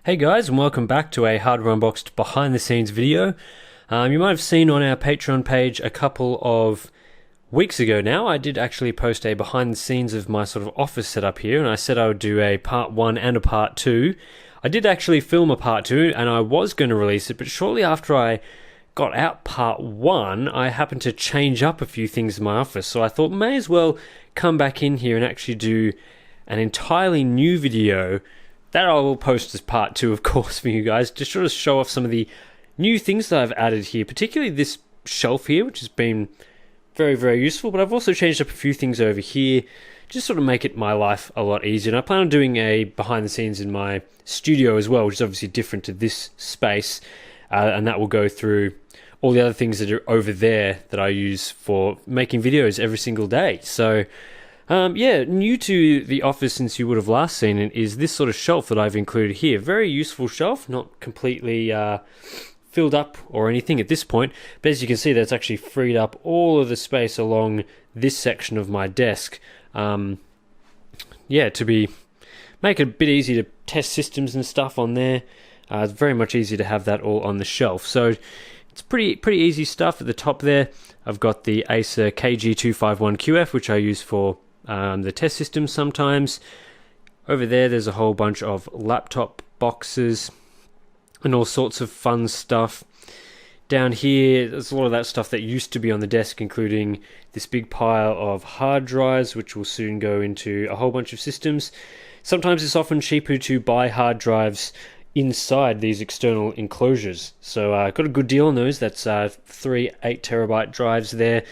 Hey guys, and welcome back to a Hardware Unboxed behind the scenes video. You might have seen on our Patreon page a couple of weeks ago now, I did actually post a behind the scenes of my sort of office setup here, and I said I would do a part 1 and a part 2. I did actually film a part 2 and I was going to release it, but shortly after I got out part 1, I happened to change up a few things in my office, so I thought may as well come back in here and actually do an entirely new video that I will post as part 2, of course, for you guys, to sort of show off some of the new things that I've added here, particularly this shelf here, which has been very, very useful, but I've also changed up a few things over here, just sort of make it my life a lot easier. And I plan on doing a behind the scenes in my studio as well, which is obviously different to this space, and that will go through all the other things that are over there that I use for making videos every single day. So yeah, new to the office since you would have last seen it is this sort of shelf that I've included here. Very useful shelf, not completely filled up or anything at this point, but as you can see, that's actually freed up all of the space along this section of my desk. Yeah, to make it a bit easier to test systems and stuff on there. It's very much easier to have that all on the shelf. So it's pretty easy stuff. At the top there, I've got the Acer KG251QF, which I use for the test systems sometimes. Over there's a whole bunch of laptop boxes and all sorts of fun stuff. Down here, there's a lot of that stuff that used to be on the desk, including this big pile of hard drives, which will soon go into a whole bunch of systems. Sometimes it's often cheaper to buy hard drives inside these external enclosures. So I got a good deal on those. That's 3 8TB drives there.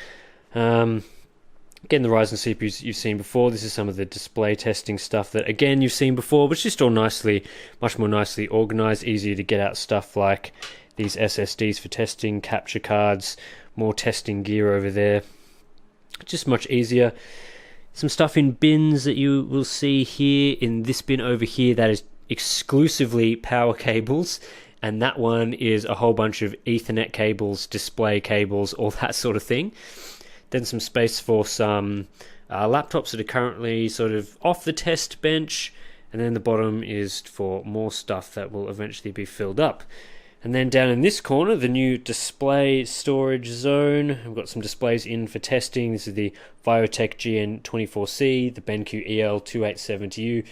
Again, the Ryzen CPUs you've seen before. This is some of the display testing stuff that, again, you've seen before, but it's just all much more nicely organized, easier to get out stuff like these SSDs for testing, capture cards, more testing gear over there. Just much easier. Some stuff in bins that you will see here. In this bin over here, that is exclusively power cables, and that one is a whole bunch of Ethernet cables, display cables, all that sort of thing. Then some space for some laptops that are currently sort of off the test bench, and then the bottom is for more stuff that will eventually be filled up. And then down in this corner, the new display storage zone. I've got some displays in for testing. This is the Viotech GN24C, the BenQ EL287U.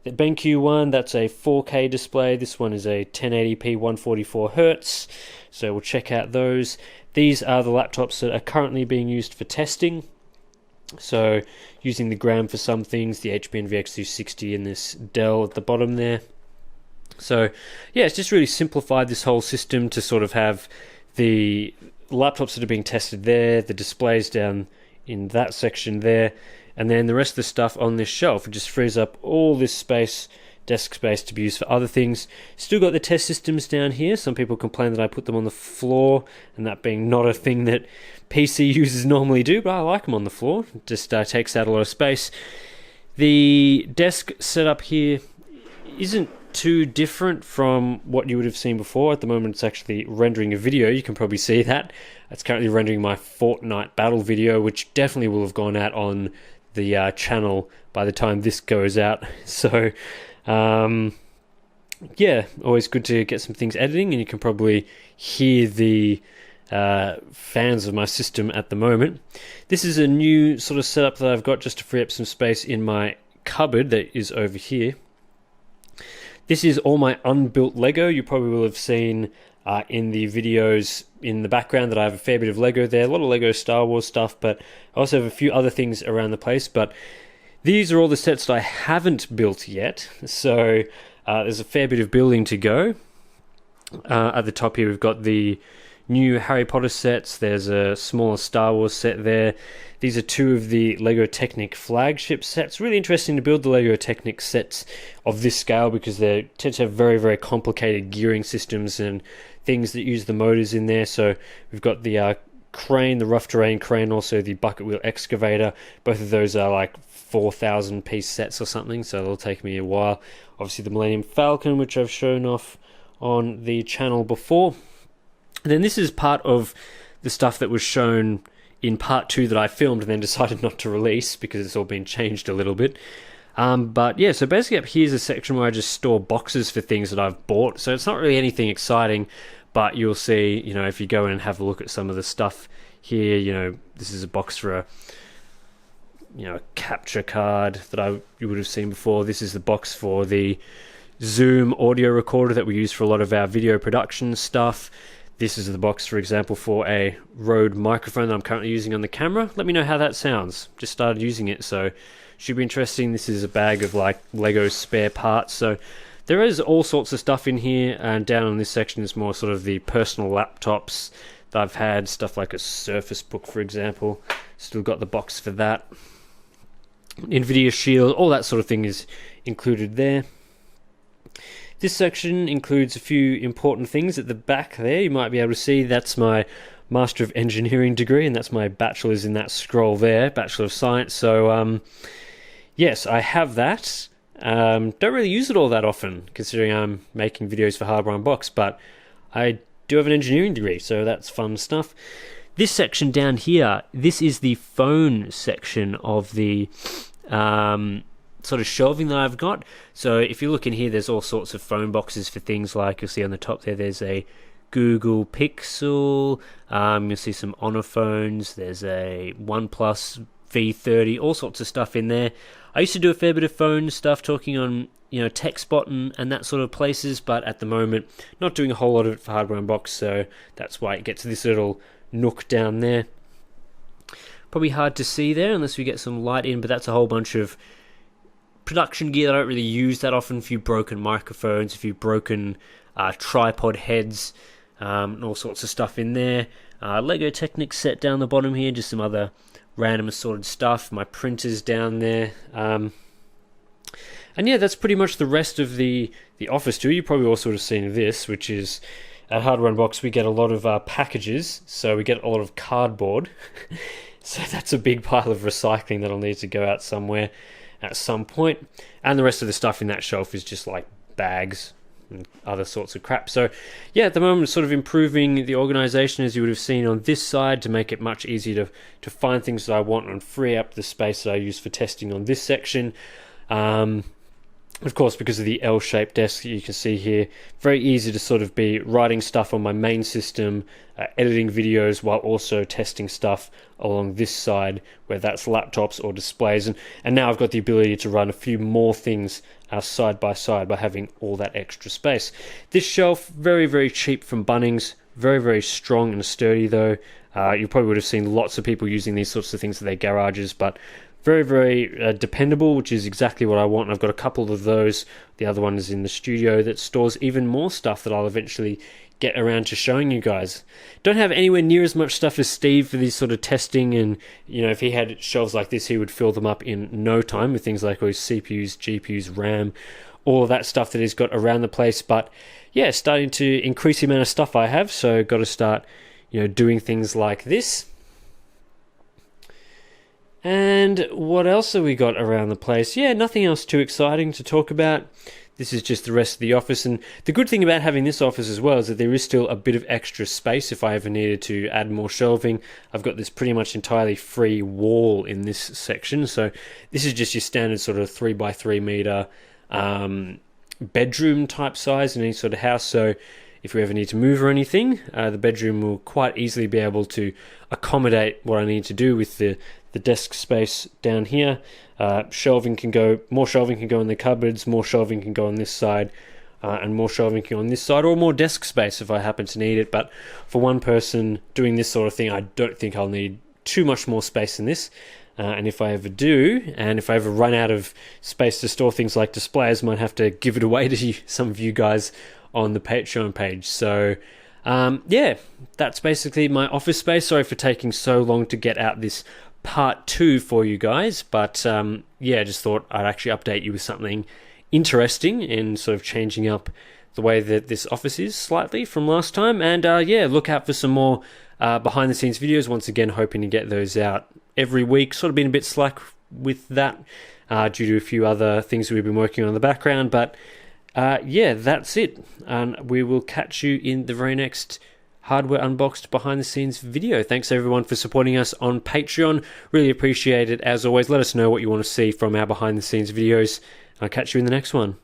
The BenQ one, that's a 4K display. This one is a 1080p 144Hz. So we'll check out those. These are the laptops that are currently being used for testing. So using the Gram for some things, the HP Envy X260 and this Dell at the bottom there. So yeah, it's just really simplified this whole system to sort of have the laptops that are being tested there, the displays down in that section there, and then the rest of the stuff on this shelf. It just frees up all this space, desk space, to be used for other things. Still got the test systems down here. Some people complain that I put them on the floor, and that being not a thing that PC users normally do, but I like them on the floor. It just takes out a lot of space. The desk setup here isn't too different from what you would have seen before. At the moment, it's actually rendering a video. You can probably see that. It's currently rendering my Fortnite battle video, which definitely will have gone out on the channel by the time this goes out. So yeah, always good to get some things editing, and you can probably hear the fans of my system at the moment. This is a new sort of setup that I've got just to free up some space in my cupboard that is over here. This is all my unbuilt Lego. You probably will have seen in the videos in the background that I have a fair bit of Lego there, a lot of Lego Star Wars stuff, but I also have a few other things around the place. But these are all the sets that I haven't built yet, so there's a fair bit of building to go. At the top here we've got the new Harry Potter sets. There's a smaller Star Wars set there. These are 2 of the LEGO Technic flagship sets. Really interesting to build the LEGO Technic sets of this scale because they tend to have very, very complicated gearing systems and things that use the motors in there. So we've got the crane, the rough terrain crane, also the bucket wheel excavator. Both of those are like 4,000 piece sets or something, so they'll take me a while. Obviously the Millennium Falcon, which I've shown off on the channel before. And then this is part of the stuff that was shown in part 2 that I filmed and then decided not to release because it's all been changed a little bit. But yeah, so basically up here's a section where I just store boxes for things that I've bought. So it's not really anything exciting, but you'll see, you know, if you go in and have a look at some of the stuff here, you know, this is a box for a, you know, a capture card that you would have seen before. This is the box for the Zoom audio recorder that we use for a lot of our video production stuff. This is the box, for example, for a Rode microphone that I'm currently using on the camera. Let me know how that sounds. Just started using it, so should be interesting. This is a bag of like Lego spare parts. So there is all sorts of stuff in here, and down on this section is more sort of the personal laptops that I've had, stuff like a Surface Book, for example. Still got the box for that. NVIDIA Shield, all that sort of thing is included there. This section includes a few important things at the back there. You might be able to see that's my Master of Engineering degree, and that's my bachelor's in that scroll there, Bachelor of Science. So yes, I have that. Don't really use it all that often, considering I'm making videos for Hardware Unboxed, but I do have an engineering degree, so that's fun stuff. This section down here, this is the phone section of the sort of shelving that I've got. So if you look in here, there's all sorts of phone boxes for things like, you'll see on the top there's a Google Pixel, you'll see some Honor phones, there's a OnePlus V30, all sorts of stuff in there. I used to do a fair bit of phone stuff, talking on, you know, TechSpot and that sort of places, but at the moment not doing a whole lot of it for Hardware Unboxed, so that's why it gets this little nook down there. Probably hard to see there unless we get some light in, but that's a whole bunch of production gear that I don't really use that often. A few broken microphones, a few broken tripod heads, and all sorts of stuff in there. Lego Technic set down the bottom here, just some other random assorted stuff. My printers down there. And yeah, that's pretty much the rest of the office too. You probably also would have seen this, which is at Hardware Unboxed we get a lot of packages, so we get a lot of cardboard. So that's a big pile of recycling that'll need to go out somewhere at some point. And the rest of the stuff in that shelf is just like bags and other sorts of crap. So yeah, at the moment sort of improving the organization, as you would have seen on this side, to make it much easier to find things that I want and free up the space that I use for testing on this section. Of course, because of the L-shaped desk you can see here, very easy to sort of be writing stuff on my main system, editing videos while also testing stuff along this side, whether that's laptops or displays. And now I've got the ability to run a few more things side by side by having all that extra space. This shelf, very, very cheap from Bunnings, very, very strong and sturdy though. You probably would have seen lots of people using these sorts of things in their garages, but very, very dependable, which is exactly what I want. I've got a couple of those. The other one is in the studio that stores even more stuff that I'll eventually get around to showing you guys. Don't have anywhere near as much stuff as Steve for these sort of testing, and you know, if he had shelves like this, he would fill them up in no time with things like all his CPUs, GPUs, RAM, all of that stuff that he's got around the place. But yeah, starting to increase the amount of stuff I have, so got to start, you know, doing things like this. And what else have we got around the place? Yeah, nothing else too exciting to talk about. This is just the rest of the office, and the good thing about having this office as well is that there is still a bit of extra space if I ever needed to add more shelving. I've got this pretty much entirely free wall in this section, so this is just your standard sort of 3x3 meter bedroom type size in any sort of house. So if we ever need to move or anything, the bedroom will quite easily be able to accommodate what I need to do with the desk space down here. Shelving can go, more shelving can go in the cupboards, more shelving can go on this side, and more shelving can go on this side, or more desk space if I happen to need it. But for one person doing this sort of thing, I don't think I'll need too much more space than this. And if I ever do, and if I ever run out of space to store things like displays, I might have to give it away to some of you guys on the Patreon page. So yeah, that's basically my office space. Sorry for taking so long to get out this part 2 for you guys, but yeah, just thought I'd actually update you with something interesting and sort of changing up the way that this office is slightly from last time. And yeah, look out for some more behind the scenes videos. Once again, hoping to get those out every week. Sort of been a bit slack with that due to a few other things we've been working on in the background, but yeah, that's it, and we will catch you in the very next hardware unboxed behind the scenes video. Thanks everyone for supporting us on Patreon. Really appreciate it. As always, let us know what you want to see from our behind the scenes videos. I'll catch you in the next one.